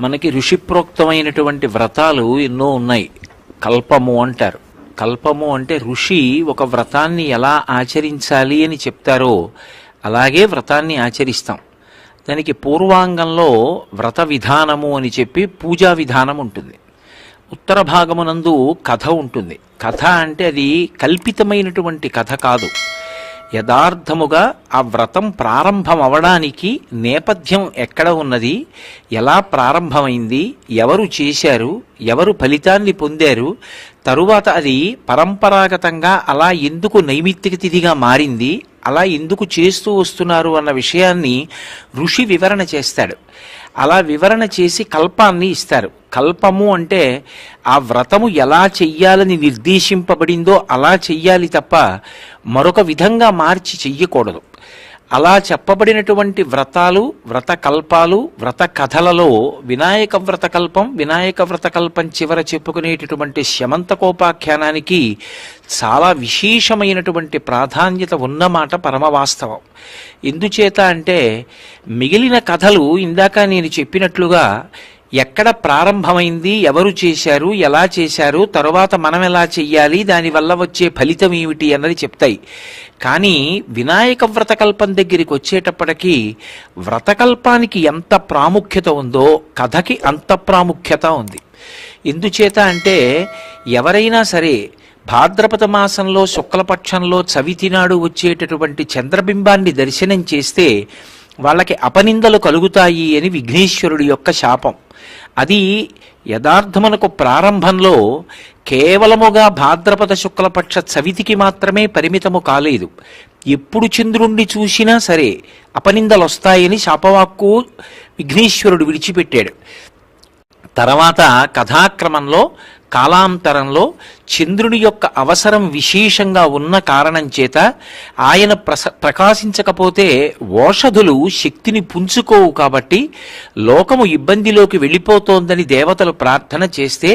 మనకి ఋషిప్రోక్తమైనటువంటి వ్రతాలు ఎన్నో ఉన్నాయి. కల్పము అంటారు. కల్పము అంటే ఋషి ఒక వ్రతాన్ని ఎలా ఆచరించాలి అని చెప్తారో అలాగే వ్రతాన్ని ఆచరిస్తాం. దానికి పూర్వాంగంలో వ్రత విధానము అని చెప్పి పూజా విధానం ఉంటుంది. ఉత్తర భాగమునందు కథ ఉంటుంది. కథ అంటే అది కల్పితమైనటువంటి కథ కాదు. యథార్థముగా ఆ వ్రతం ప్రారంభం అవడానికి నేపథ్యం ఎక్కడ ఉన్నది, ఎలా ప్రారంభమైంది, ఎవరు చేశారు, ఎవరు ఫలితాన్ని పొందారు, తరువాత అది పరంపరాగతంగా అలా ఎందుకు నైమిత్తిక తిథిగా మారింది, అలా ఎందుకు చేస్తూ వస్తున్నారు అన్న విషయాన్ని ఋషి వివరణ చేస్తాడు. అలా వివరణ చేసి కల్పాన్ని ఇస్తారు. కల్పము అంటే ఆ వ్రతము ఎలా చెయ్యాలని నిర్దేశింపబడిందో అలా చెయ్యాలి తప్ప మరొక విధంగా మార్చి చెయ్యకూడదు. అలా చెప్పబడినటువంటి వ్రతాలు, వ్రత కల్పాలు, వ్రత కథలలో వినాయక వ్రత కల్పం చివర చెప్పుకునేటటువంటి శమంతకోపాఖ్యానానికి చాలా విశేషమైనటువంటి ప్రాధాన్యత ఉన్నమాట పరమవాస్తవం. ఎందుచేత అంటే మిగిలిన కథలు ఇందాక నేను చెప్పినట్లుగా ఎక్కడ ప్రారంభమైంది, ఎవరు చేశారు, ఎలా చేశారు, తరువాత మనం ఎలా చెయ్యాలి, దానివల్ల వచ్చే ఫలితం ఏమిటి అన్నది చెప్తాయి. కానీ వినాయక వ్రతకల్పం దగ్గరికి వచ్చేటప్పటికీ వ్రతకల్పానికి ఎంత ప్రాముఖ్యత ఉందో కథకి అంత ప్రాముఖ్యత ఉంది. ఎందుచేత అంటే ఎవరైనా సరే భాద్రపద మాసంలో శుక్లపక్షంలో చవితి నాడు వచ్చేటటువంటి చంద్రబింబాన్ని దర్శనం చేస్తే వాళ్ళకి అపనిందలు కలుగుతాయి అని విఘ్నేశ్వరుడి యొక్క శాపం. అది యథార్థమునకు ప్రారంభంలో కేవలముగా భాద్రపద శుక్లపక్ష చవితికి మాత్రమే పరిమితము కాలేదు. ఎప్పుడు చంద్రుణ్ణి చూసినా సరే అపనిందలు వస్తాయని శాపవాక్కు విఘ్నేశ్వరుడు విడిచిపెట్టాడు. తర్వాత కథాక్రమంలో కాలాంతరంలో చంద్రుని యొక్క అవసరం విశేషంగా ఉన్న కారణం చేత ఆయన ప్రకాశించకపోతే ఓషధులు శక్తిని పుంజుకోవు కాబట్టి లోకము ఇబ్బందిలోకి వెళ్ళిపోతోందని దేవతలు ప్రార్థన చేస్తే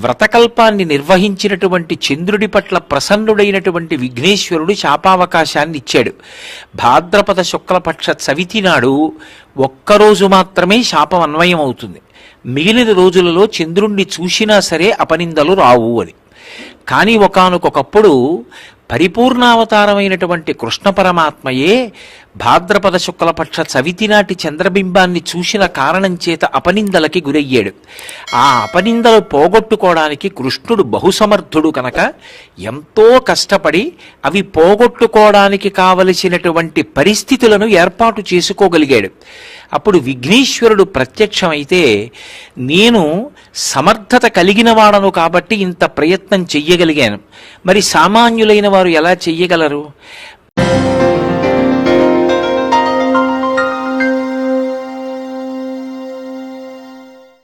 వ్రతకల్పాన్ని నిర్వహించినటువంటి చంద్రుడి పట్ల ప్రసన్నుడైనటువంటి విఘ్నేశ్వరుడు శాపావకాశాన్ని ఇచ్చాడు. భాద్రపద శుక్లపక్ష చవితి నాడు ఒక్కరోజు మాత్రమే శాపం అన్వయం అవుతుంది. మిగిలిన రోజులలో చంద్రుణ్ణి చూసినా సరే అపనిందలు రావు అని. కానీ ఒకానొకప్పుడు పరిపూర్ణావతారమైనటువంటి కృష్ణ పరమాత్మయే భాద్రపద శుక్లపక్ష చవితి నాటి చంద్రబింబాన్ని చూసిన కారణం చేత అపనిందలకి గురయ్యాడు. ఆ అపనిందలు పోగొట్టుకోవడానికి కృష్ణుడు బహుసమర్థుడు కనుక ఎంతో కష్టపడి అవి పోగొట్టుకోవడానికి కావలసినటువంటి పరిస్థితులను ఏర్పాటు చేసుకోగలిగాడు. అప్పుడు విఘ్నేశ్వరుడు ప్రత్యక్షమైతే నేను సమర్థత కలిగిన వాడను కాబట్టి ఇంత ప్రయత్నం చెయ్యగలిగాను, మరి సామాన్యులైన వారు ఎలా చెయ్యగలరు?